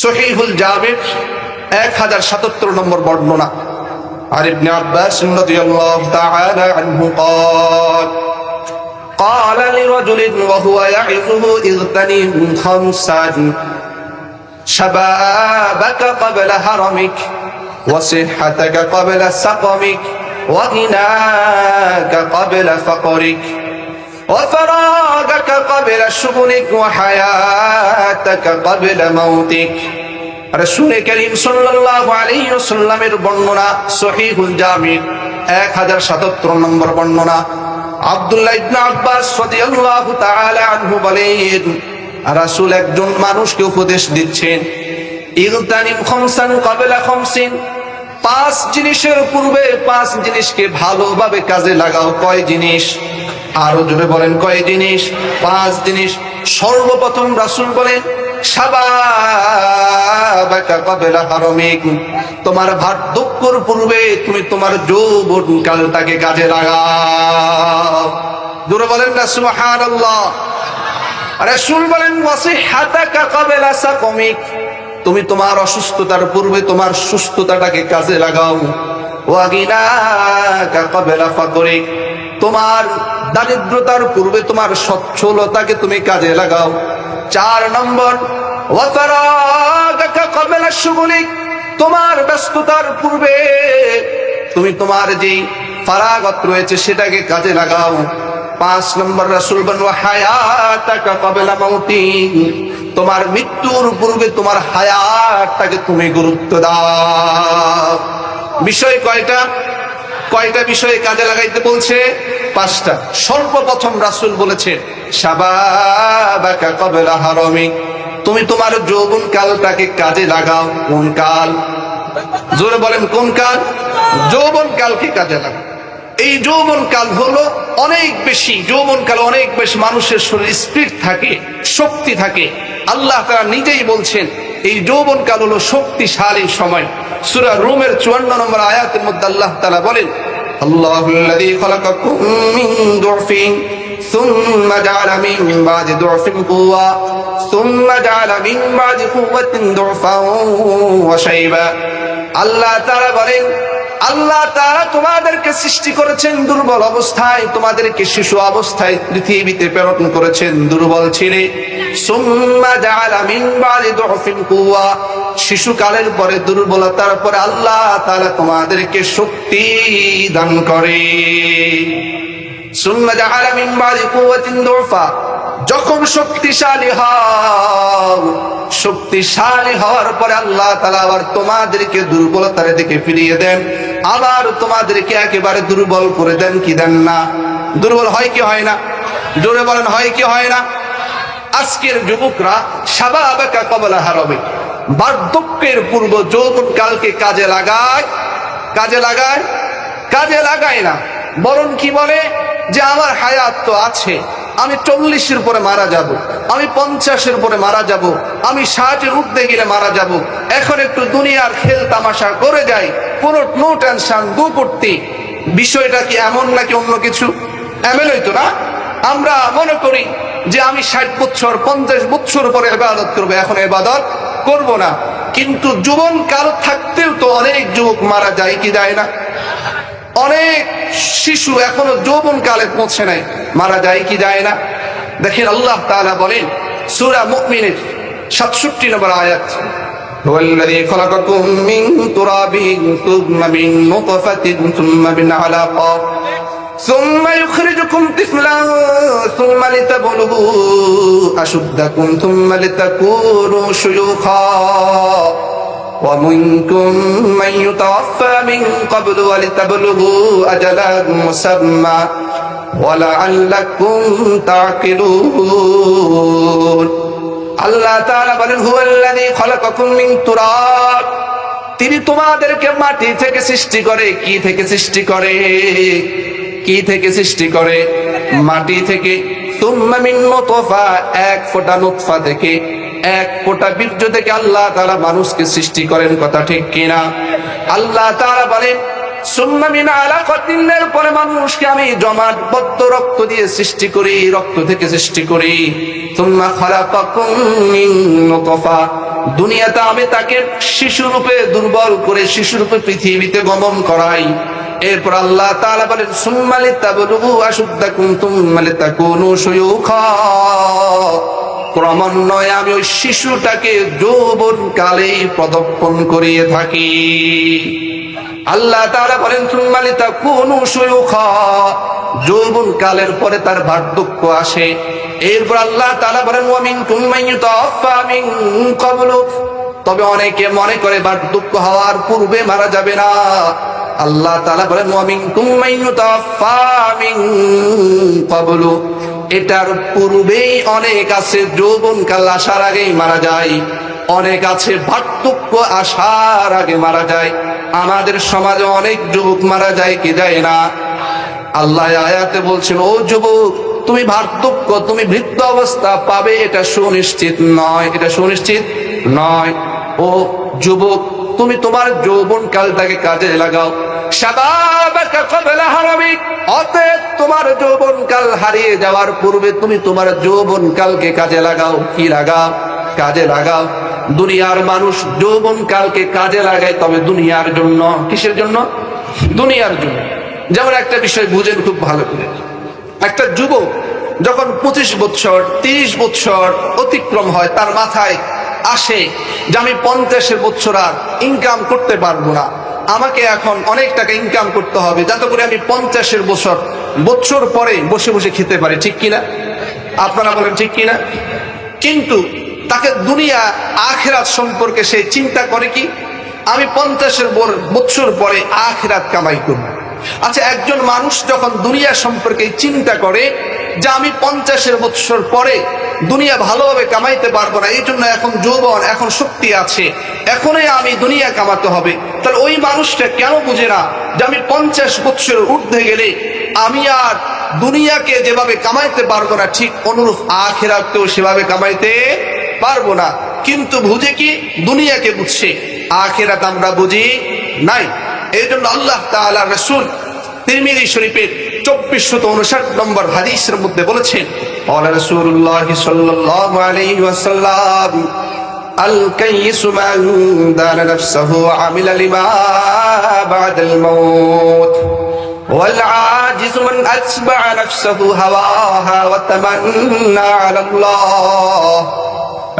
সহিহুল জামি 1077 নম্বর বর্ণনা। আর ইবনে আব্বাস রাদিয়াল্লাহু তাআলা আনহু قال قال لرجل وهو يعظه اغتنم خمسا شبابك قبل هرمك وصحتك قبل سقمك وغناك قبل فقرك وفراغك قبل شغلك وحياتك قبل موتك। রাসূল করিম সাল্লাল্লাহু আলাইহি ওয়াসাল্লামের বর্ণনা, সহিহুল জামি 1077 নম্বর বর্ণনা। আব্দুল্লাহ ইবনে আব্বাস রাদিয়াল্লাহু তাআলা আনহু বলেন, রাসূল একজন মানুষকে উপদেশ দিচ্ছেন, ইগতানিম খামসান ক্বাবলা খামসিন, 5 জিনিসের পূর্বে 5 জিনিসকে ভালোভাবে কাজে লাগাও। কয় জিনিস? আরো জোরে বলেন, কয় জিনিস? 5 জিনিস। সর্বপ্রথম রাসূল বলেন, শাবাবাকা ক্বাবলা হারামিক, তোমার বার্ধক্যের পূর্বে তুমি তোমার যৌবন কালটাকে কাজে লাগাও। জোরে বলেন না সুবহানাল্লাহ। রাসূল বলেন, ওয়াসিহাতাকা ক্বাবলা সাকমিক, তুমি তোমার অসুস্থতার পূর্বে তোমার সুস্থতাটাকে কাজে লাগাও। ওয়াগিনাকা ক্বাবলা ফাকরিক, তোমার দারিদ্রতার পূর্বে তোমার সচ্ছলতাকে তুমি কাজে লাগাও। 4 নম্বর, ওয়াফারাগাকা ক্বাবলা শুগুলিক, তোমার ব্যস্ততার পূর্বে তুমি তোমার যে ফারাগত রয়েছে সেটাকে কাজে লাগাও। 5 নম্বর রাসূল বলেন, ওয়াহায়াতাকা ক্বাবলা মাউতিক, তোমার মৃত্যুর পূর্বে তোমার হায়াতটাকে তুমি গুরুত্ব দাও। বিষয় কয়টা? কয়টা বিষয়ে কাজে লাগাইতে বলছে? 5টা। সর্বপ্রথম রাসূল বলেছেন, শাবাবাকা ক্বাবলা হারামিক, তুমি তোমার যৌবন কালটাকে কাজে লাগাও। কোন কাল? জোরে বলেন, কোন কাল? যৌবন কালকে কাজে লাগাও। এই যৌবন কাল হলো অনেক বেশি, যৌবন কাল অনেক বেশি মানুষের শরীরে স্পিড থাকে, শক্তি থাকে। আল্লাহ তাআলা নিজেই বলছেন এই যৌবন কাল হলো শক্তিশালী সময়। সূরা রুমের 54 নম্বর আয়াতের মধ্যে আল্লাহ তাআলা বলেন, আল্লাহুল্লাযী খালাকাকুম মিন দুফিন সুম্মা জাআলা মিন বাদি দুফিন কুওয়া সুম্মা জাআলা মিন বাদি কুওয়াতিন দুফান ওয়া শাইবা। আল্লাহ তাআলা বলেন, আল্লাহ তাআলা তোমাদেরকে সৃষ্টি করেছেন দুর্বল অবস্থায়, তোমাদেরকে শিশু অবস্থায় পৃথিবীতে প্রেরণ করেছেন দুর্বল ছেলে। সুম্মা জাআলা মিন বাদি দুফিন কুওয়া, শিশুকালের পরে দুর্বলতার পরে আল্লাহ তাআলা তোমাদেরকে শক্তি দান করে। সুম্মা জাআলা মিন বাদি কুওয়াতিন দুফা, যখন শক্তিশালী হও, শক্তিশালী হওয়ার পরে আল্লাহ তাআলা আবার তোমাদেরকে দুর্বলতার দিকে ফিরিয়ে দেন, আবার তোমাদেরকে একেবারে দুর্বল করে দেন। কি দেন না? দুর্বল হয় কি হয় না? জোরে বলেন, হয় কি হয় না? আজকের যুবকরা শাবাবাকা ক্বাবলা হারামিক, বার্ধক্যের পূর্ব যৌবন কালকে কাজে লাগায়, কাজে লাগায়, কাজে লাগায় না, বরং কি বলে যে আমার হায়াত তো আছে, আমি 40-এর পরে মারা যাব, আমি 50-এর পরে মারা যাব, আমি 60-এর ঊর্ধ্বে গেলে মারা যাব, এখন একটু দুনিয়ার খেল তামাশা করে যাই, কোনো নো টেনশন দু করতে। বিষয়টা কি এমন নাকি অন্য কিছু? এমনই তো না। আমরা মনে করি যে আমি 60 বছর 50 বছর পরে ইবাদত করব, এখন ইবাদত করব না। কিন্তু যৌবন কাল থাকতেও তো অনেক যুবক মারা যায়, কি যায় না? অনেক শিশু এখনো যৌবন কালে পৌঁছে নাই, মারা যায় কি যায় না? দেখেন আল্লাহ তাআলা বলেন সূরা মুমিনের 67 নম্বর আয়াত, হুয়াল্লাযী খালাকাকুম মিন তুরাবিন সুম্মা মিন নুতফাতিন সুম্মা মিন আলাকা সুম্মা ইউখরিজুকুম তিফলান সুম্মা লিতাবলুগু আশুদ্দাকুম সুম্মা লিতাকুনু শুয়ুখা ومنكم من يتوفى من قبل ولتبلغوا أجلا مسمى ولعلكم تعقلون। আল্লাহ তাআলা বলেন, হুয়াল্লাযী খালাকাকুম মিন তুরাব, তিনি তোমাদেরকে মাটি থেকে সৃষ্টি করে। কি থেকে সৃষ্টি করে? কি থেকে সৃষ্টি করে? মাটি থেকে। সুম্মা মিন নুতফা, এক ফোঁটা নুতফা থেকে, এক ফোঁটা বীর্য থেকে আল্লাহ তাআলা মানুষকে সৃষ্টি করেন। কথা ঠিক কিনা? আল্লাহ তাআলা বলেন, সুম্মা মিন আলাকাতিন, পরে মানুষকে আমি জমাটবদ্ধ রক্ত দিয়ে সৃষ্টি করি, রক্ত থেকে সৃষ্টি করি। সুম্মা খালাকাকুম মিন নুতফা, দুনিয়াতে আমি তাকে শিশুরূপে দুর্বল করে শিশুরূপে পৃথিবীতে গমন করাই। এরপর আল্লাহ তাআলা বলেন সুম্মা লিতাবলুগু আশুদ্দাকুম সুম্মা লিতাকুনু শুয়ুখা, ক্রমান্বয়ে আমি ওই শিশুটাকে যৌবন কালে পদার্পণ করিয়ে থাকি। আল্লাহ তাআলা বলেন সুম্মা লিতাকুনু শুয়ুখা, যৌবন কালের পরে তার বার্ধক্য আসে। এরপর আল্লাহ তাআলা বলেন ওয়া মিনকুম মান ইউতাওয়াফা মিন ক্বাবলু, তবে অনেকে মনে করে বার্ধক্য হওয়ার পূর্বে মারা যাবে না। আল্লাহ তাআলা বলেন ওয়া মিনকুম মান ইউতাওয়াফা মিন ক্বাবলু, এটার পূর্বেই অনেক আছে যৌবন কাল আসার আগেই মারা যায়, অনেক আছে বার্ধক্য আসার আগে মারা যায়। আমাদের সমাজে অনেক যুবক মারা যায় কি যায় না? আল্লাহ আয়াতে বলছেন ও যুবক, তুমি বার্ধক্য, তুমি বৃদ্ধ অবস্থা পাবে এটা সুনিশ্চিত নয়, এটা সুনিশ্চিত নয়। ও যুবক, তুমি তোমার যৌবন কালটাকে কাজে লাগাও। শাবাবাকা ক্বাবলা হারামিক, অতএব তোমার যৌবন কাল হারিয়ে যাওয়ার পূর্বে তুমি তোমার যৌবন কালকে কাজে লাগাও। কি লাগাও? কাজে লাগাও। দুনিয়ার মানুষ যৌবন কালকে কাজে লাগায়, তবে দুনিয়ার জন্য। কিসের জন্য? দুনিয়ার জন্য। যেমন একটা বিষয় বুঝেন খুব ভালো করে, একটা যুবক যখন 25 বছর 30 বছর অতিক্রম হয়, তার মাথায় আসে যে আমি 50 বছর আর ইনকাম করতে পারবো না, আমাকে এখন অনেক টাকা ইনকাম করতে হবে যাতে করে আমি 50 বছর পরে বসে বসে খেতে পারি। ঠিক কিনা? আপনারা বলেন ঠিক কিনা? কিন্তু তাকে দুনিয়া আখিরাত সম্পর্কে সে চিন্তা করে কি, আমি 50 বছর পরে আখিরাত কামাই করব। আচ্ছা, একজন মানুষ যখন দুনিয়া সম্পর্কে চিন্তা করে যে আমি 50 বছর পরে দুনিয়া ভালোভাবে কামাইতে পারবো না, এই জন্য এখন যৌবন, এখন শক্তি আছে, এখনই আমি দুনিয়া কামাতে হবে, তাহলে ওই মানুষটা কেন বুঝে না যে আমি 50 বছর ঊর্ধ্বে গেলে আমি আর দুনিয়াকে যেভাবে কামাইতে পারবো না, ঠিক অনুরূপ আখিরাতকেও সেভাবে কামাইতে পারবো না। কিন্তু বুঝে কি? দুনিয়াকে বুঝছে, আখিরাত আমরা বুঝি নাই। এই জন্য আল্লাহ তাআলা রাসূল তিরমিজি শরীফের 2459 নম্বর হাদিসের মধ্যে বলেছেন, ক্বালা রাসূলুল্লাহ সাল্লাল্লাহু আলাইহি ওয়াসাল্লাম আল কাইয়িসু মান দানা নাফসাহু ওয়া আমিলা লিমা বা'দাল মাউত ওয়াল আজিজু মান আতবা'a নাফসাহু হাওয়াহা ওয়া তামান্না আলাল্লাহ।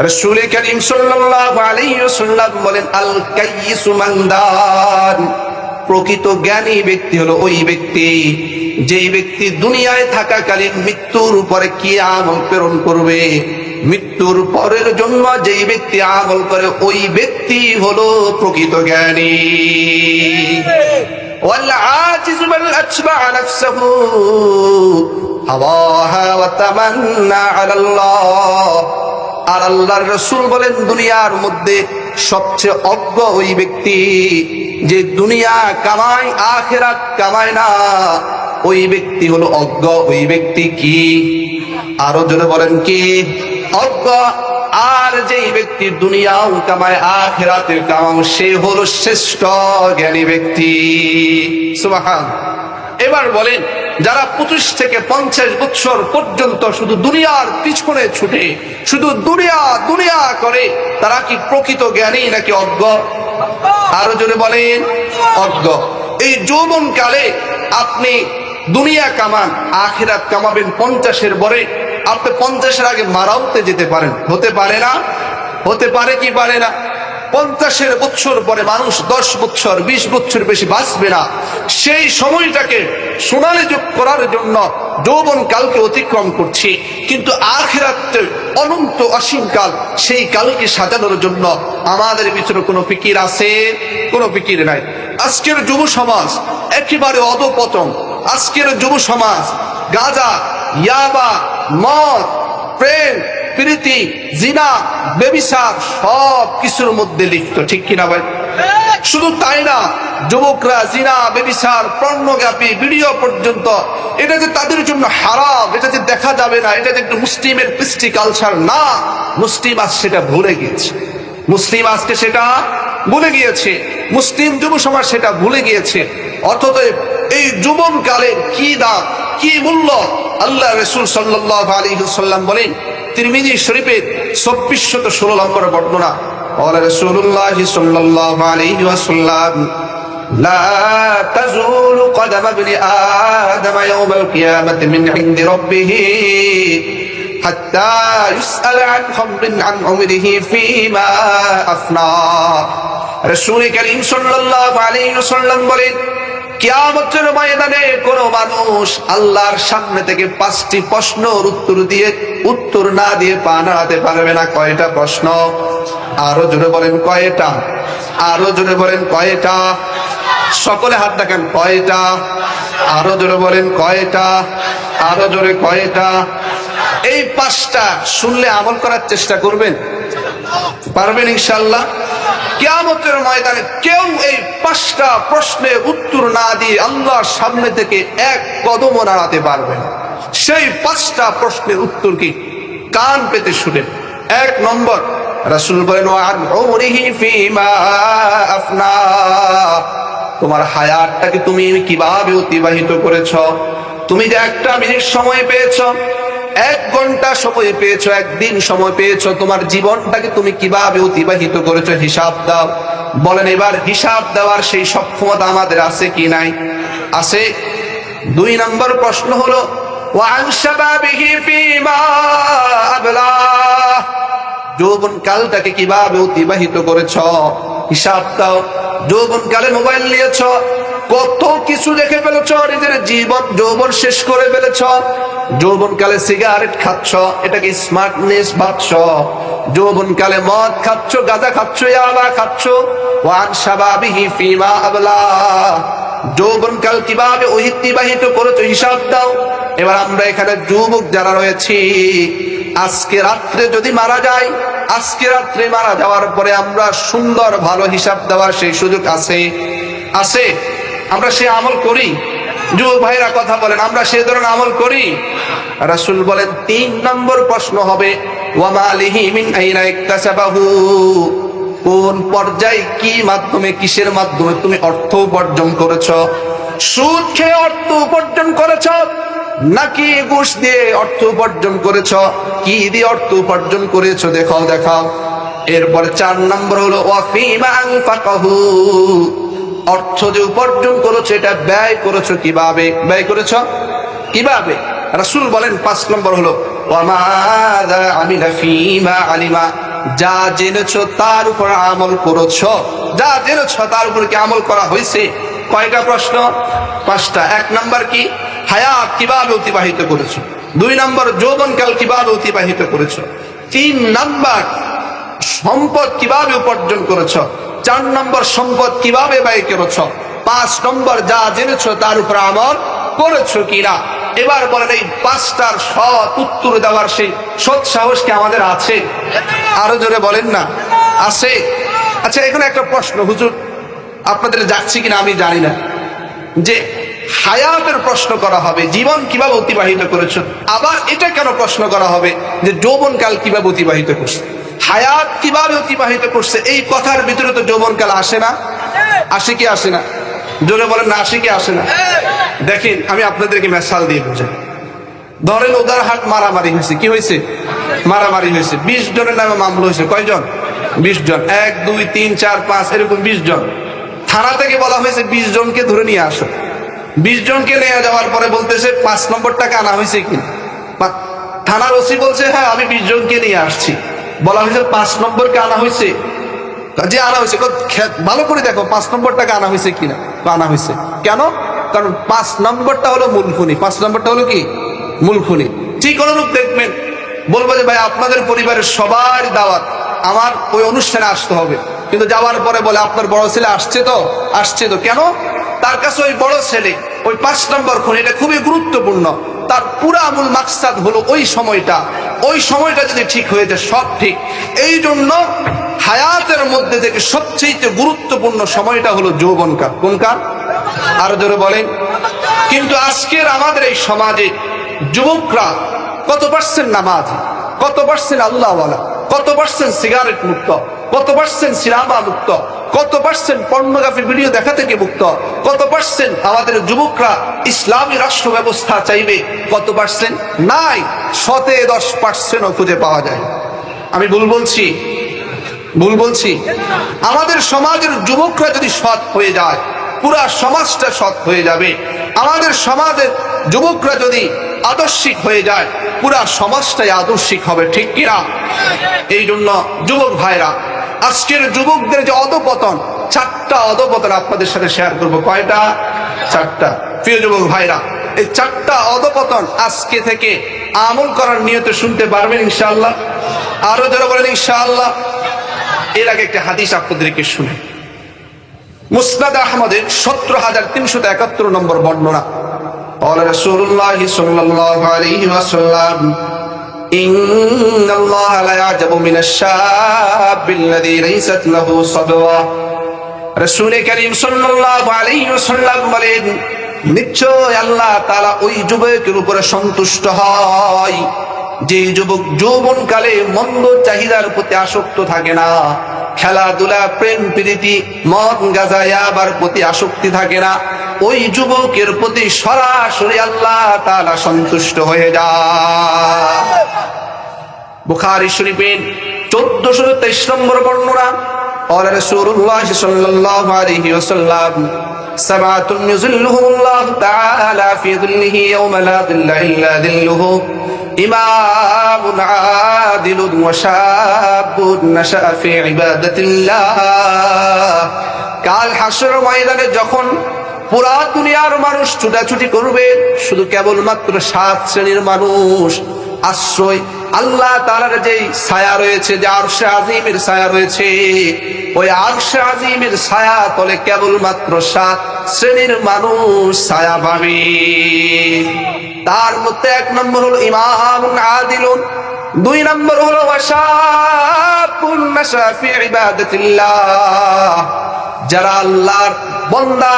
রাসূল করিম সাল্লাল্লাহু আলাইহি ওয়াসাল্লাম বলেন আল কাইয়িসু মান দান, প্রকৃত জ্ঞানী ব্যক্তি হলো ওই ব্যক্তি যেই ব্যক্তি দুনিয়ায় থাকাকালীন মৃত্যুর উপরে কি আমল প্রেরণ করবে, মৃত্যুর পরের জন্য যেই ব্যক্তি আমল করে ওই ব্যক্তি হলো প্রকৃত জ্ঞানী। ওয়াল আজিজু মান আতবা'a নাফসাহু হাওয়াহা ওয়া তামান্না আলাল্লাহ। আর আল্লাহর রাসূল বলেন দুনিয়ার মধ্যে সবচেয়ে অজ্ঞ ওই ব্যক্তি যে দুনিয়া কামায় আখিরাত কামায় না, ওই ব্যক্তি হলো অজ্ঞ। ওই ব্যক্তি কি? আরো জোরে বলেন কি? অজ্ঞ। আর যেই ব্যক্তি দুনিয়াও কামায় আখিরাতের কামাও, সে হলো শ্রেষ্ঠ জ্ঞানী ব্যক্তি। সুবহানাল্লাহ। এবার বলেন, যারা 25 থেকে 50 বছর পর্যন্ত শুধু দুনিয়ার পিছনে ছুটে, শুধু দুনিয়া দুনিয়া করে, তারা কি প্রকৃত জ্ঞানী নাকি অজ্ঞ? আরো জোরে বলেন, অজ্ঞ। এই যৌবন কালে আপনি দুনিয়া কামান, আখিরাত কামাবেন 50 পরে, আপনি 50 আগে মারাওতে যেতে পারেন। হতে পারে না? হতে পারে কি পারে না? 50 বছর পরে মানুষ 10 বছর 20 বছর বেশি বাঁচবে না। সেই সময়টাকে সোনালী যুগ করার জন্য যৌবন কালকে অতিক্রম করছি, কিন্তু আখিরাতে অনন্ত অসীম কাল, সেই কালকে সাজানোর জন্য আমাদের ভিতরে কোনো ফিকির আছে? কোনো ফিকির নাই। আজকের যুব সমাজ একেবারে অধপতন। আজকের যুব সমাজ গাঁজা, ইয়াবা, মদ, প্রেম, প্রীতি, জিনা, ব্যভিচার সব কিছুর মধ্যে লিপ্ত। ঠিক কিনা ভাই? শুধু তাই না, যুবকরা জিনা, ব্যভিচার, পর্নোগ্রাফি, ভিডিও পর্যন্ত, এটা যে তাদের জন্য হারাম, এটা যে দেখা যাবে না, এটা যে একটা মুসলিমের কৃষ্টি কালচার না, মুসলিম আজ সেটা ভুলে গিয়েছে। মুসলিম আজকে সেটা ভুলে গিয়েছে, মুসলিম যুব সমাজ সেটা ভুলে গিয়েছে। অথচ এই যৌবন কালের কি দাম, কি মূল্য, আল্লাহ রাসূল সাল্লাল্লাহু আলাইহি ওয়াসাল্লাম বলেন তিরমিজি শরীফের 2416 নম্বর বর্ণনা, ক্বালা রাসূলুল্লাহ সাল্লাল্লাহু আলাইহি ওয়াসাল্লাম লা তাযুলু কদম ইবনি আদম ইয়াওমাল কিয়ামাতি মিন ইনদি রাব্বিহি হাত্তা ইউসআল আন খামরিন আন উমরিহি ফীমা আফনা। রাসূল করিম সাল্লাল্লাহু আলাইহি ওয়াসাল্লাম বলেন, কিয়ামতের ময়দানে কোন মানুষ আল্লাহর সামনে থেকে 5টি প্রশ্নের উত্তর না দিয়ে পা নাড়াতে পারবে না। কয়টা প্রশ্ন? আরো জোরে বলেন কয়টা? আরো জোরে বলেন কয়টা? সকলে হাত দেখান, কয়টা? আরো জোরে বলেন কয়টা? আরো জোরে কয়টা? এই 5টা শুনলে আমল করার চেষ্টা করবেন, পারবেন ইনশাআল্লাহ? কিয়ামতের ময়দানে কেউ এই 5টা প্রশ্নের উত্তর না দিয়ে আল্লাহর সামনে থেকে এক কদমও নাড়াতে পারবে না। সেই 5টা প্রশ্নের উত্তর কি? কান পেতে শুনেন। 1 নম্বর, রাসূল বলেন ওয়ান উমরিহি ফীমা আফনা, তোমার হায়াতটাকে তুমি কিভাবে অতিবাহিত করেছ? তুমি যে 1টা মিনিট সময় পেয়েছ, 1 ঘন্টা সময় পেয়েছ, 1 দিন সময় পেয়েছ, তোমার জীবনটাকে তুমি কিভাবে অতিবাহিত করেছো হিসাব দাও। বলেন এবার হিসাব দেওয়ার সেই সক্ষমতা আমাদের আছে কি নাই? আছে। 2 নম্বর প্রশ্ন হলো ওয়ান শাবাবিহি ফীমা আবলা, যৌবন কালটাকে কিভাবে অতিবাহিত করেছ হিসাব দাও। যৌবন কালে মোবাইল নিয়েছ, কত কিছু দেখে ফেলেছ, নিজের জীবন যৌবন শেষ করে ফেলেছ। যৌবন কালে সিগারেট খাচ্ছ, এটাকে স্মার্টনেস ভাবছ। যৌবন কালে মদ খাচ্ছ, গাঁজা খাচ্ছ, ইয়াবা খাচ্ছ। ওয়ান শাবাবিহি ফীমা আবলা, যৌবন কাল কিভাবে অতিবাহিত করেছো হিসাব দাও। এবার আমরা এখানে যুবক যারা রয়েছি, আজকে রাত্রে যদি মারা যায়, আজকে রাত্রে মারা যাওয়ার পরে আমরা সুন্দর ভালো হিসাব দেওয়ার সেই সুযোগ আছে? আছে? আমরা সে আমল করি? যুবক ভাইরা কথা বলেন, আমরা সে ধরনের আমল করি? রাসূল বলেন 3 নম্বর প্রশ্ন হবে ওয়া মালিহি মিন আইনা ইকতাসাবাহু, কোন পর্যায়ে কি মাধ্যমে কিসের মাধ্যমে তুমি অর্থ উপার্জন করেছ? সুদ খেয়ে অর্থ উপার্জন করেছ নাকি ঘুষ দিয়ে অর্থ উপার্জন করেছ? কি দিয়ে অর্থ উপার্জন করেছো দেখাও দেখাও। এরপরে 4 নম্বর হলো ওয়া ফীমা আনফাকাহু, অর্থ যে উপার্জন করেছো এটা ব্যয় করেছো কিভাবে? ব্যয় করেছো কিভাবে? রাসূল বলেন 5 নম্বর হলো ওয়া মাযা আমিলা ফীমা আলিমা, যা জেনেছো তার উপর আমল করেছো। যা জেনেছো তার উপর কি আমল করা হয়েছে? কয়টা প্রশ্ন? 5টা। 1 নম্বর কি? হায়াত কিভাবে অতিবাহিত করেছো। 2 নম্বর যৌবনকাল কিভাবে অতিবাহিত করেছো। 3 নম্বর সম্পদ কিভাবে উপার্জন করেছো। 4 নম্বর সম্পদ কিভাবে ব্যয় করেছো। 5 নম্বর যা জেনেছো তার উপর আমল করেছো কিনা। এবার বলেন এই 5টার সৎ উত্তর দেওয়ার সেই সৎ সাহস কি আমাদের আছে? আরো জোরে বলেন না, আছে? আচ্ছা, এখানে একটা প্রশ্ন হুজুর আপনাদের যাচ্ছে কিনা আমি জানি না, যে হায়াতের প্রশ্ন করা হবে, জীবন কিভাবে অতিবাহিত করেছো, আবার এটা কেন প্রশ্ন করা হবে যে যৌবনকাল কিভাবে অতিবাহিত করছে? হায়াত কিভাবে অতিবাহিত করছে এই কথার ভিতরে তো যৌবনকাল আসে না? আসে কি আসে না? জোরে বলেন না, আসে কি আসে না? দেখেন আমি আপনাদেরকে মিসাল দিয়ে বোঝাই। ধরেন উদারহাট মারামারি হয়েছে। কি হয়েছে? মারামারি হয়েছে। 20 জনের নামে মামলা হয়েছে। কয়জন? 20 জন। 1 2 3 4 5 এরকম 20 জন। থানা থেকে বলা হয়েছে 20 জনকে ধরে নিয়ে আসো। 20 জনকে নিয়ে যাওয়ার পরে বলতেছে 5 নম্বর টাকা আনা হয়েছে কিনা। থানার ওসি বলছে হ্যাঁ আমি 20 জনকে নিয়ে আসছি। বলা হয়েছে 5 নম্বরকে আনা হয়েছে। যে আনা হয়েছে ভালো করে দেখো 5 নম্বর টাকা আনা হয়েছে কিনা। আনা হয়েছে। কেন? কারণ 5 নম্বরটা হলো মূল খুনি। 5 নম্বরটা হলো কি? মূল খুনি। ঠিক কোনো লোক দেখবেন বলবো যে ভাই আপনাদের পরিবারের সবার দাওয়াত, আমার ওই অনুষ্ঠানে আসতে হবে, কিন্তু যাওয়ার পরে বলে আপনার বড় ছেলে আসছে তো? আসছে তো। কেন? তার কাছে ওই বড় ছেলে ওই 5 নম্বর খুনি, এটা খুবই গুরুত্বপূর্ণ। তার পুরা মূল মাকসাদ হলো ওই সময়টা যদি ঠিক হয়ে যায় সব ঠিক। এই জন্য হায়াতের মধ্যে থেকে সবচেয়ে গুরুত্বপূর্ণ সময়টা হলো যৌবনকাল। কোন কাল? আরো জোরে বলেন। কিন্তু আজকের আমাদের এই সমাজে যুবকরা কত পার্সেন্ট নামাজ, কত পার্সেন্ট আল্লাহওয়ালা, কত পার্সেন্ট সিগারেট মুক্ত, কত পার্সেন্ট সিনেমা মুক্ত, কত পার্সেন্ট পর্নোগ্রাফি ভিডিও দেখা থেকে মুক্ত, কত পার্সেন্ট আমাদের যুবকরা ইসলামী রাষ্ট্র ব্যবস্থা চাইবে কত পার্সেন্ট? নাই, 10% খুঁজে পাওয়া যায়। আমি ভুল বলছি? আমাদের সমাজের যুবকরা যদি সৎ হয়ে যায়, পুরা সমাজটা সৎ হয়ে যাবে। আমাদের সমাজের যুবকরা যদি আদর্শিক হয়ে যায়, পুরা সমাজটাই আদর্শিক হবে, ঠিক কিনা? এই জন্য যুবক ভাইরা, আজকের যুবকদের যে অধপতন, 4টা অধপতন আপনাদের সাথে শেয়ার করবো। কয়টা? 4টা। প্রিয় যুবক ভাইরা, এই 4টা অধপতন আজকে থেকে আমল করার নিয়তে শুনতে পারবেন ইনশাআল্লাহ? আরো যারা বলেন ইনশাআল্লাহ। এর আগে একটা হাদিস আপনাদেরকে শুনে, মুসনাদ আহমদের 17,371 নম্বর বর্ণনা। قال رسول الله صلى الله عليه وسلم إن الله لا يعجب من الشاب الذي ليست له صبوة। রাসূল করিম সাল্লাল্লাহু আলাইহি ওয়াসাল্লাম বলেন, নিশ্চয় আল্লাহ তাআলা ওই যুবকের উপরে সন্তুষ্ট হয় যে যুবক যৌবনকালে মন্দ চাহিদার প্রতি আসক্ত থাকে না, খেলাধুলা, প্রেম প্রীতি, মদ গাঁজা ইয়াবার প্রতি আসক্তি থাকে না। ওই যুবকের প্রতি সরাসরি আল্লাহ তাআলা সন্তুষ্ট হয়ে যায়। বুখারী শরীফের 1423 নম্বর বর্ণনা। قال رسول الله صلى الله عليه وسلم سبعة يظلهم الله تعالى في ظله يوم لا ظل إلا ظله إمام عادل وشاب نشأ في عبادة الله। কাল হাসর ময়দানে যখন পুরা দুনিয়ার মানুষ ছুটাছুটি করবে, শুধু কেবলমাত্র 7 শ্রেণীর মানুষ আশ্রয় আল্লাহ তাআলার যে ছায়া রয়েছে, যে আরশে আজিমের ছায়া রয়েছে, ওই আরশে আজিমের ছায়া তলে কেবলমাত্র 7 শ্রেণীর মানুষ ছায়া পাবে। তার মধ্যে 1 নম্বর হলো ইমামুন আদিলুন, 2 নম্বর হলো ওয়াশাবুন নাশা ফি ইবাদাতিল্লাহ, যারা আল্লাহর বান্দা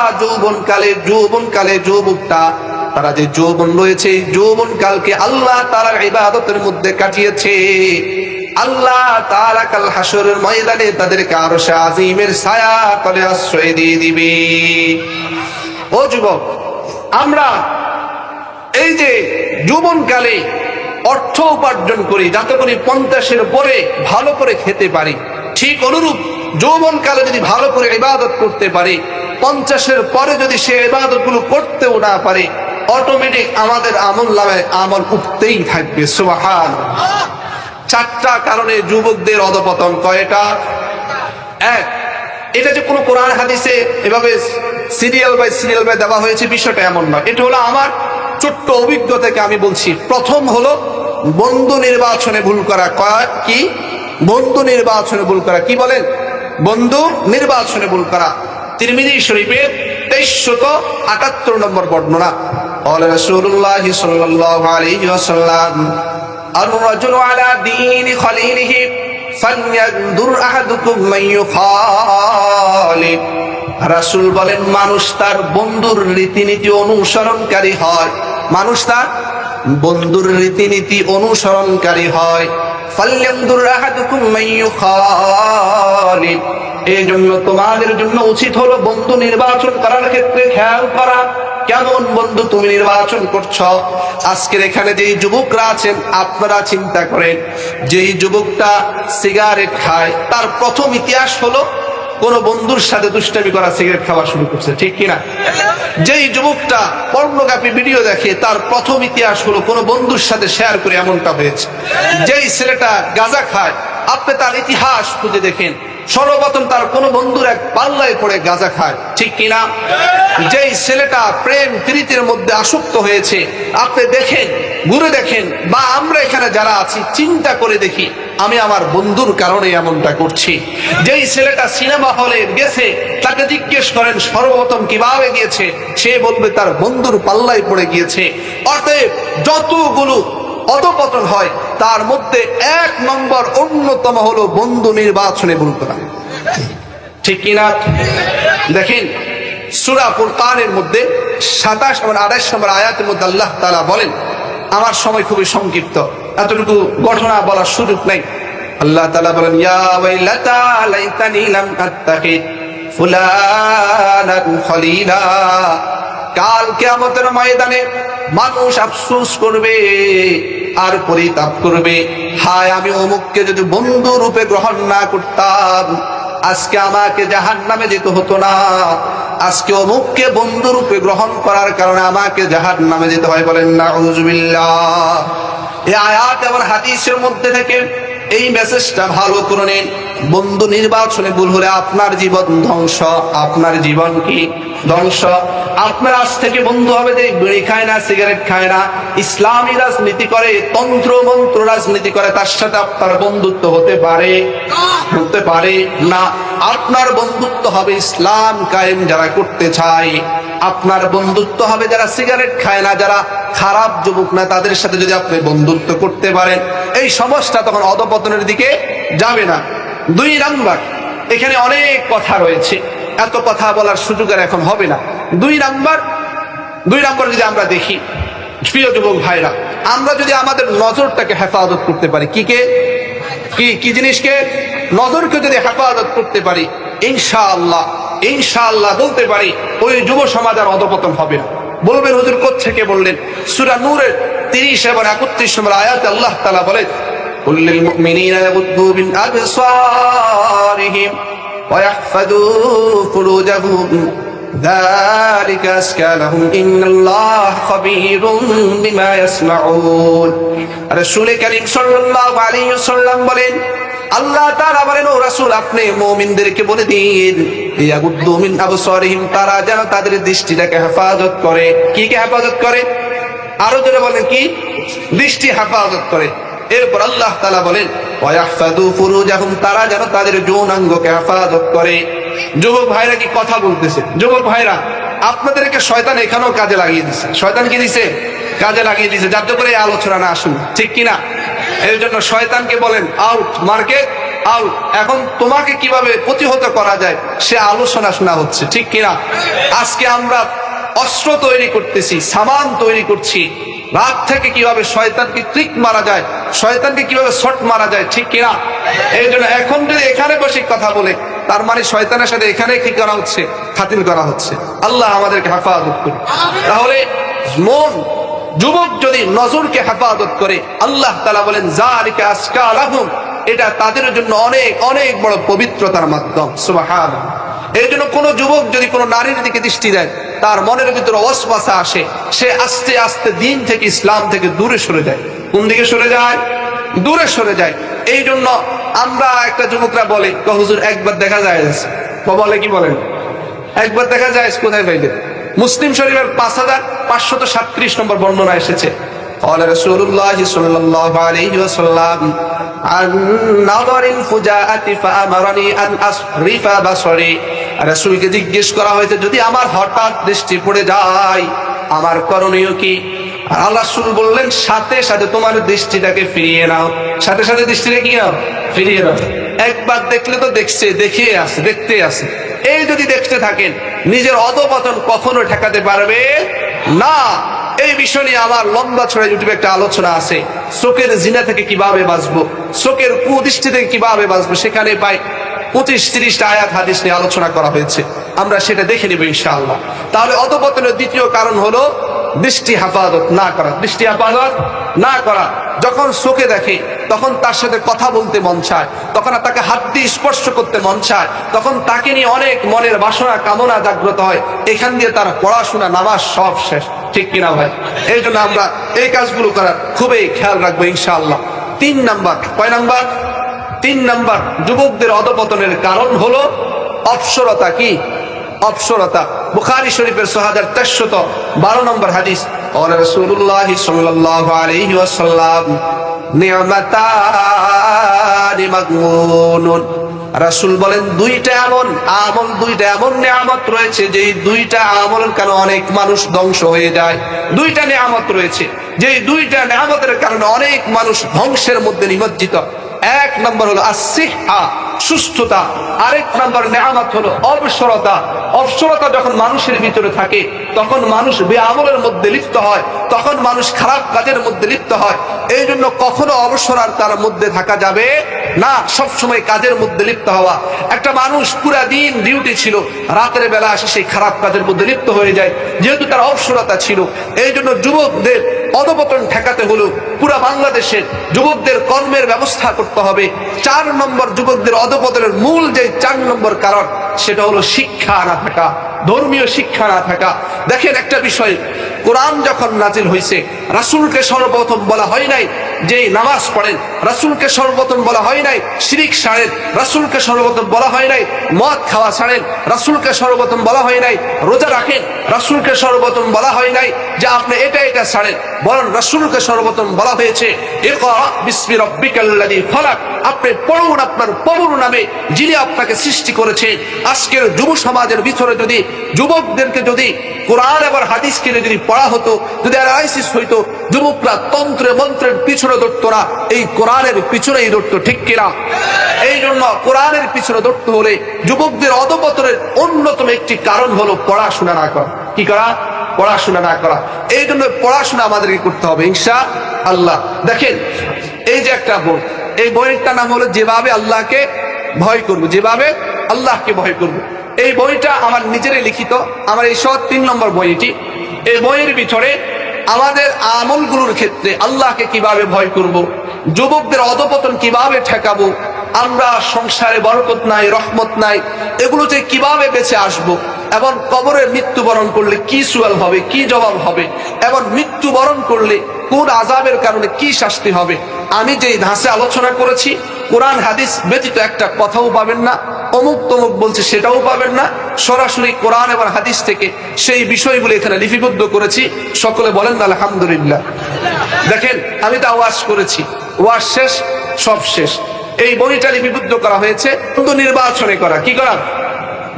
যৌবনকালে যুবকটা, তারা যে যৌবন রয়েছে, যৌবন কালকে আল্লাহ তাআলার ইবাদতের মধ্যে কাটিয়েছে, আল্লাহ তাআলা কাল হাসরের ময়দানে তাদেরকে আরশে আজিমের ছায়া তলে আশ্রয় দিয়ে দিবে। ও যুবক, আমরা এই যে যৌবনকালে অর্থ উপার্জন করি যাতে করে 50-এর পরে ভালো করে খেতে পারি, ঠিক অনুরূপ যৌবনকালে যদি ভালো করে ইবাদত করতে পারি, 50-এর পরে যদি সে ইবাদতগুলো করতেও না পারে, অটোমেটিক আমাদের আমলনামায় আমল উঠতেই থাকবে। সুবহানাল্লাহ। 4টা কারণে যুবকদের অধপতন। কয়টা? 1, এটা যে কোনো কোরআন হাদিসে এভাবে সিরিয়াল বাই দেওয়া হয়েছে বিষয়টা এমন নয়। এটা হলো আমার ছোট্ট অভিজ্ঞতা থেকে আমি বলছি। প্রথম হলো বন্ধু নির্বাচনে ভুল করা। কি? বন্ধু নির্বাচনে ভুল করা। কি বলেন? বন্ধু নির্বাচনে ভুল করা। তিরমিজি শরীফের 2378 নম্বর বর্ণনা। قال رسول الله صلى الله عليه وسلم الرجل على دين خليله فلينظر احدكم من يخالف। রাসূল বলেন, মানুষ তার বন্ধুর রীতিনীতি অনুসরণকারী হয়। মানুষ তার বন্ধুর রীতিনীতি অনুসরণকারী হয়। ফালইয়ানজুর আহাদুকুম মান ইউখালিফ। এই জন্য তোমাদের জন্য উচিত হলো বন্ধু নির্বাচন করার ক্ষেত্রে খেয়াল করা, কেমন বন্ধু তুমি নির্বাচন করছো। আজকের এখানে যেই যুবকরা আছেন, আপনারা চিন্তা করেন, যেই যুবকটা সিগারেট খায়, তার প্রথম ইতিহাস হলো কোন বন্ধুর সাথে দুষ্টামি করা, সিগারেট খাওয়া শুরু করছে, ঠিক কিনা? যেই যুবকটা পর্নোগ্রাফি ভিডিও দেখে, তার প্রথম ইতিহাস হলো কোন বন্ধুর সাথে শেয়ার করে এমনটা হয়েছে। যেই ছেলেটা গাঁজা খায়, আপনি তার ইতিহাস খুঁজে দেখেন, সর্বপ্রথম তার কোন বন্ধুর এক পাল্লায় পড়ে গাঁজা খায়, ঠিক কিনা? যেই ছেলেটা প্রেম প্রীতির মধ্যে আসক্ত হয়েছে, আপনি দেখেন, ঘুরে দেখেন, বা আমরা এখানে যারা আছি চিন্তা করে দেখি, আমি আমার বন্ধুর কারণে এমনটা করছি। যেই ছেলেটা সিনেমা হলে গেছে, তাকে জিজ্ঞেস করেন সর্বপ্রথম কিভাবে গিয়েছে, সে বলবে তার বন্ধুর পাল্লায় পড়ে গিয়েছে। অতএব যতগুলো অধপতন হয়, তার মধ্যে 1 নম্বর অন্যতম হলো বন্ধু নির্বাচনে ভুল করা, ঠিক কিনা? দেখেন সূরা ফুরকানের মধ্যে 27 এবং 28 নম্বর আয়াতের মধ্যে আল্লাহ তাআলা বলেন, আমার সময় খুবই সংক্ষিপ্ত, এতটুকু ঘটনা বলার সুযোগ নাই। আল্লাহ তাআলা বলেন, ইয়া ওয়াইলাতা লাইতানি লাম আত্তাখিদ ফুলানান খলিলা। কাল কিয়ামতের ময়দানে মানুষ আফসোস করবে আর পরিতাপ করবে, হায় আমি অমুককে যদি বন্ধু রূপে গ্রহণ না করতাম আজকে আমাকে জাহান্নামে যেতে হতো না। আজকে অমুককে বন্ধু রূপে গ্রহণ করার কারণে আমাকে জাহান্নামে যেতে হয়। বলেন নাউযুবিল্লাহ। এই আয়াত এবং হাদিসের মধ্যে থেকে এই মেসেজটা ভালো করে নিন। বন্ধু নির্বাচনে ভুল হলে আপনার জীবন ধ্বংস, আপনার জীবন কি ধ্বংস। আপনার আজ থেকে বন্ধু হবে যে বিড়ি খায় না, সিগারেট খায় না, ইসলামী রাজনীতি করে, তন্ত্র মন্ত্র রাজনীতি করে, তার সাথে আপনার বন্ধুত্ব হতে পারে না। আপনার বন্ধুত্ব হবে ইসলাম কায়েম যারা করতে চায়। আপনার বন্ধুত্ব হবে যারা সিগারেট খায় না, যারা খারাপ যুবক না, তাদের সাথে যদি আপনি বন্ধুত্ব করতে পারেন এই সমাজটা তখন অধপতনের দিকে যাবে না। 2 নাম্বার, এখানে অনেক কথা রয়েছে, এত কথা বলার সুযোগ আর এখন হবে না। 2 নাম্বার যদি আমরা দেখি, প্রিয় যুবক ভাইরা, আমরা যদি আমাদের নজরটাকে হেফাজত করতে পারি, কি জিনিসকে, নজরকে যদি হেফাজত করতে পারি, ইনশাআল্লাহ বলতে পারি ওই যুব সমাজ আর অধপতন হবে না। বলবেন হুজুর কোত্থেকে বললেন? সূরা নূরের 30 এবং 31 নম্বর আয়াতে আল্লাহ তাআলা বলেন, কুল্লিল মুমিনিনা ইয়াগুদ্দু মিন আবসারিহিম ওয়া ইয়াহফাযু ফুরুজাহুম যালিকা আযকা লাহুম ইন্নাল্লাহা খাবীরুম বিমা ইয়াসমাউন। রাসূল কারীম সাল্লাল্লাহু আলাইহি ওয়াসাল্লাম বলেন, আল্লাহ তাআলা বলেন, ও রাসূল আপনি মুমিনদেরকে বলে দিন ইয়াগুদ্দু মিন আবসারিহিম, তারা যেন তাদের দৃষ্টিটাকে হেফাজত করে। কি হেফাজত করে? আরো জোরে বলেন, কি দৃষ্টি হেফাজত করে। এরপর আল্লাহ তাআলা বলেন ওয়া ইয়াহফাযু ফুরুজাহুম, তারা যেন তাদের যৌনাঙ্গকে হেফাজত করে। যুবক ভাইরা কি কথা বলতেছে? যুবক ভাইরা, আপনাদেরকে শয়তান এখানেও কাজে লাগিয়ে দিছে। শয়তান কি দিছে? কাজে লাগিয়ে দিছে, যাতে করে এই আলোচনা না আসুন, ঠিক কিনা? এর জন্য শয়তানকে বলেন আউট, মার্কেট আউট। এখন তোমাকে কিভাবে প্রতিহত করা যায় সে আলোচনা শোনা হচ্ছে, ঠিক কিনা? আজকে আমরা অস্ত্র তৈরি করতেছি, সামান তৈরি করছি, রাত থেকে কিভাবে শয়তানকে ট্রিক মারা যায়, শয়তানকে কিভাবে শট মারা যায়, ঠিক কিনা? এই জন্য এখন যদি এখানে বসে কথা বলে, তার মানে শয়তানের সাথে এখানে কি করা হচ্ছে? খাতির করা হচ্ছে। আল্লাহ আমাদেরকে হেফাজত করে। তাহলে মন যুবক যদি নজরকে হেফাজত করে, আল্লাহ তাআলা বলেন যালিকা আযকা লাহুম, এটা তাদের জন্য অনেক অনেক বড় পবিত্রতার মাধ্যম। সুবহানাল্লাহ। এই জন্য কোন যুবক যদি কোনো নারীর দিকে দৃষ্টি দেয়, তার মনের ভিতরে ওয়াসওয়াসা আসে, সে আস্তে আস্তে দিন থেকে, ইসলাম থেকে দূরে সরে যায়। কোন দিকে সরে যায়? দূরে সরে যায়। এই জন্য আমরা একটা যুবকরা বলে, হুজুর একবার দেখা যায়, বলে কি বলেন? একবার দেখা যায় কোথায় পাইলে? মুসলিম শরীফের 5537 নম্বর বর্ণনা এসেছে, قال رسول الله صلى الله عليه وسلم عن نظر الفجاءة فأمرني أن أصرف بصري। রাসূলকে জিজ্ঞেস করা হয়েছে, যদি আমার হঠাৎ দৃষ্টি পড়ে যায় আমার করণীয় কি? আল্লাহ রাসূল বললেন, সাথে সাথে তোমার দৃষ্টিটাকে ফিরিয়ে নাও। সাথে সাথে দৃষ্টিটা কি নাও? ফিরিয়ে নাও। একবার দেখলে তো দেখতে আছে। এই যদি দেখতে থাকেন, নিজের অধপতন কখনো ঠেকাতে পারবে না। এই বিষয় নিয়ে আমার লম্বা ছড়া ইউটিউবে একটা আলোচনা আছে, চোখের জিনা থেকে কিভাবে বাঁচবো, চোখের কুদৃষ্টি থেকে কিভাবে বাঁচবো। সেখানে প্রায় 25-30টা আয়াত হাদিস নিয়ে আলোচনা করা হয়েছে, আমরা সেটা দেখে নেব ইনশাআল্লাহ। তাহলে অধপতনের দ্বিতীয় কারণ হলো দৃষ্টি হেফাজত না করা। দৃষ্টি হেফাজত না করা, যখন চোখে দেখে তখন তার সাথে কথা বলতে মন চায়, তখন তাকে হাত দিয়ে স্পর্শ করতে মন চায়, তখন তাকে নিয়ে অনেক মনের বাসনা কামনা জাগ্রত হয়, এখান দিয়ে তার পড়াশোনা নামাজ সব শেষ, ঠিক কিনা ভাই? এই জন্য আমরা এই কাজগুলো করার খুবই খেয়াল রাখবো ইনশাআল্লাহ। 3 নাম্বার, কয় নাম্বার? 3 নাম্বার যুবকদের অধপতনের কারণ হলো অপসরতা। কি অপসরতা? বুখারী শরীফের 6412 নম্বর হাদিস, قال رسول الله صلى الله عليه وسلم নি'মাতানি মাগমুনুন। রাসূল বলেন, দুইটা এমন নিয়ামত রয়েছে, যে দুইটা আমলের কারণে অনেক মানুষ ধ্বংস হয়ে যায়। দুইটা নিয়ামত রয়েছে, যে দুইটা নিয়ামতের কারণে অনেক মানুষ ধ্বংসের মধ্যে নিমজ্জিত। 1 নম্বর হলো as-সিহহা, সুস্থতা। আরেক নাম্বার নেয়ামত হলো অবসরতা। অবসরতা যখন মানুষের ভিতরে থাকে তখন মানুষ বেআমলের মধ্যে লিপ্ত হয়, তখন মানুষ খারাপ কাজের মধ্যে লিপ্ত হয়। এই জন্য কখনো অবসর আর তার মধ্যে থাকা যাবে না, সবসময় কাজের মধ্যে লিপ্ত হওয়া। একটা মানুষ পুরা দিন ডিউটি ছিল, রাতের বেলা আসে সেই খারাপ কাজের মধ্যে লিপ্ত হয়ে যায়, যেহেতু তার অবসরতা ছিল। এই জন্য যুবকদের অধপতন ঠেকাতে হলো পুরা বাংলাদেশের যুবকদের কর্মের ব্যবস্থা করতে হবে। 4 নম্বর যুবকদের অধপতনের মূল যে 4 নম্বর কারণ, সেটা হলো শিক্ষা না থাকা, ধর্মীয় শিক্ষা না থাকা। দেখেন একটা বিষয়, কোরআন যখন নাজিল হয়েছে রাসূলকে সর্বপ্রথম বলা হয় নাই যে নামাজ পড়েন, রাসূলকে সর্বপ্রথম বলা হয় নাই শিরিক ছাড়েন, রাসূলকে সর্বপ্রথম বলা হয় নাই মদ খাওয়া ছাড়েন, রাসূলকে সর্বপ্রথম বলা হয় নাই রোজা রাখেন, রাসূলকে সর্বপ্রথম বলা হয় নাই যে আপনি এটা ছাড়েন, বরং রাসূলকে সর্বপ্রথম বলা হয়েছে ইকরা বিসমি রাব্বিকাল্লাযী খলাক, আপনি পড়ুন আপনার প্রভুর নামে যিনি আপনাকে সৃষ্টি করেছেন। আজকের যুব সমাজের ভিতরে যদি যুবকদেরকে যদি কোরআন এবং হাদিসকে যদি পড়া হতো, যদি অ্যানালাইসিস হইতো, যুবকরা তন্ত্রে মন্ত্রের পিছনে দৌড়তো না, এই কোরআনের পিছনেই দৌড়তো, ঠিক কিনা? এই জন্য কোরআনের পিছনে দৌড়তে হলে যুবকদের অধপতনের অন্যতম একটি কারণ হলো পড়াশোনা না করা। কি করা? পড়াশোনা না করা। এই জন্য পড়াশোনা আমাদেরকে করতে হবে ইনশাআল্লাহ। দেখেন এই যে একটা বই, এই বইটার নাম হলো যেভাবে আল্লাহকে ভয় করব, যেভাবে আল্লাহকে ভয় করব। এই বইটা আমার নিজেরই লিখিত, আমার এই 3 নম্বর বই এটি। এই বইয়ের ভিতরে আমাদের আমলগুলোর ক্ষেত্রে আল্লাহকে কিভাবে ভয় করব, যুবকদের অধপতন কিভাবে ঠেকাবো, আমরা সংসারে বরকত নাই, রহমত নাই, এগুলোতে কিভাবে বেঁচে আসব, এবং কবরে মৃত্যুবরণ করলে কি সুয়াল হবে, কি জবাব হবে, এবং মৃত্যুবরণ করলে কোন আযাবের কারণে কি শাস্তি হবে, আমি যেই ধাঁচে আলোচনা করেছি কোরআন হাদিস ব্যতীত একটা কথাও পাবেন না, অমুক তমুক বলছে সেটাও পাবেন না। সরাসরি কোরআন এবং হাদিস থেকে সেই বিষয়গুলো এখানে লিপিবদ্ধ করেছি। সকলে বলেন না আলহামদুলিল্লাহ। দেখেন আমি তো ওয়াজ করেছি, ওয়াজ শেষ, সব শেষ। এই বইটা লিপিবদ্ধ করা হয়েছে বন্ধু নির্বাচনে করা। কি করা?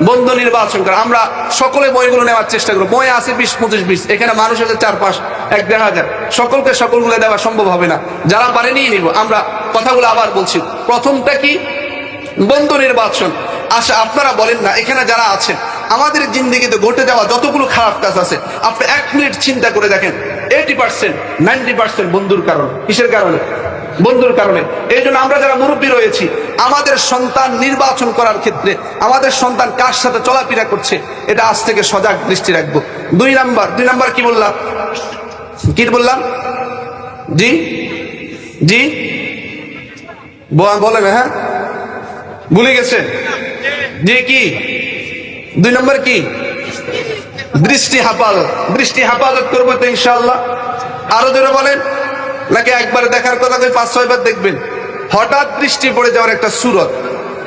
বন্ধু নির্বাচন করা। আমরা সকলে বইগুলো নেওয়ার চেষ্টা করবো। বই আছে 20, 25, 20, এখানে মানুষ আছে 4, 5, 1, 1,500। সকলকে সকলগুলো দেওয়া সম্ভব হবে না, যারা পারে নিয়ে নিব। আমরা কথাগুলো আবার বলছি। প্রথমটা কি? বন্ধু নির্বাচন। আচ্ছা আপনারা বলেন না, এখানে যারা আছেন, আমাদের জিন্দেগিতে ঘটে যাওয়া যতগুলো খারাপ কাজ আছে, আপনি 1 মিনিট চিন্তা করে দেখেন, 80%, 90% বন্ধুর কারণে। কিসের কারণে? বন্ধুর কারণে। এই জন্য আমরা যারা মুরব্বী রয়েছি, আমাদের সন্তান নির্বাচন করার ক্ষেত্রে আমাদের সন্তান কার সাথে চলাফেরা করছে, এটা আজ থেকে সজাগ দৃষ্টি রাখবো। 2 নাম্বার কি বললাম? কি বললাম? জি জি বলেন। হ্যাঁ ভুলে গেছেন? জি কি 2 নম্বর কি? দৃষ্টি হেফাজত। দৃষ্টি হেফাজত করবো তো ইনশাআল্লাহ। আরো জোরে বলেন, নাকি একবার দেখার কথা 5-6 বার দেখবেন? হঠাৎ দৃষ্টি পড়ে যাওয়ার একটা সুরত,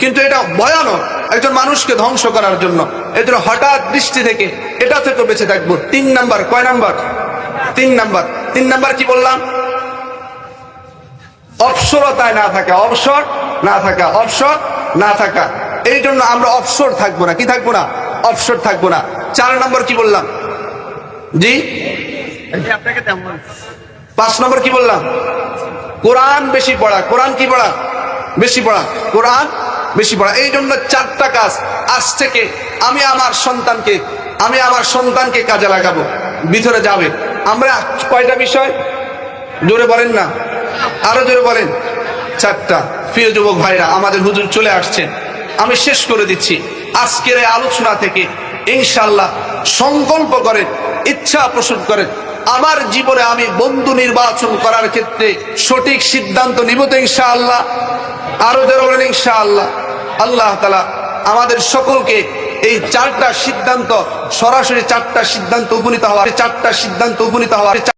কিন্তু এটা ভয়ানক একজন মানুষকে ধ্বংস করার জন্য। এই জন্য হঠাৎ দৃষ্টি থেকে এটা থেকে বেঁচে থাকবো। 3 নাম্বার। কয় নাম্বার? 3 নাম্বার। 3 নাম্বার কি বললাম? অবসরতায় না থাকা, অবসর না থাকা, অবসর না থাকা। এই জন্য আমরা অবসর থাকবো না। কি থাকবো না? অবসর থাকবো না। 4 নম্বর কি বললাম? জি 5 নম্বর কি বললাম? কোরআন বেশি পড়া। কোরআন কি পড়া? বেশি পড়া। কোরআন বেশি পড়া। এই জন্য 4টা কাজ আজ থেকে আমি আমার সন্তানকে কাজে লাগাবো, ভিতরে যাবে। আমরা কয়টা বিষয়? জোরে বলেন না, আরো জোরে বলেন। 4টা। প্রিয় যুবক ভাইরা, আমাদের হুজুর চলে আসছেন, আমি শেষ করে দিচ্ছি। আজকের এই আলোচনা থেকে ইনশাআল্লাহ সংকল্প করেন, ইচ্ছা পোষণ করেন, আমার জীবনে আমি বন্ধু নির্বাচন করার ক্ষেত্রে সঠিক সিদ্ধান্ত নিব তো ইনশাআল্লাহ। আরো জোরে বলেন ইনশাআল্লাহ। আল্লাহ তাআলা আমাদের সকলকে এই 4টা সিদ্ধান্ত, সরাসরি 4টা সিদ্ধান্ত উপনীত হওয়ার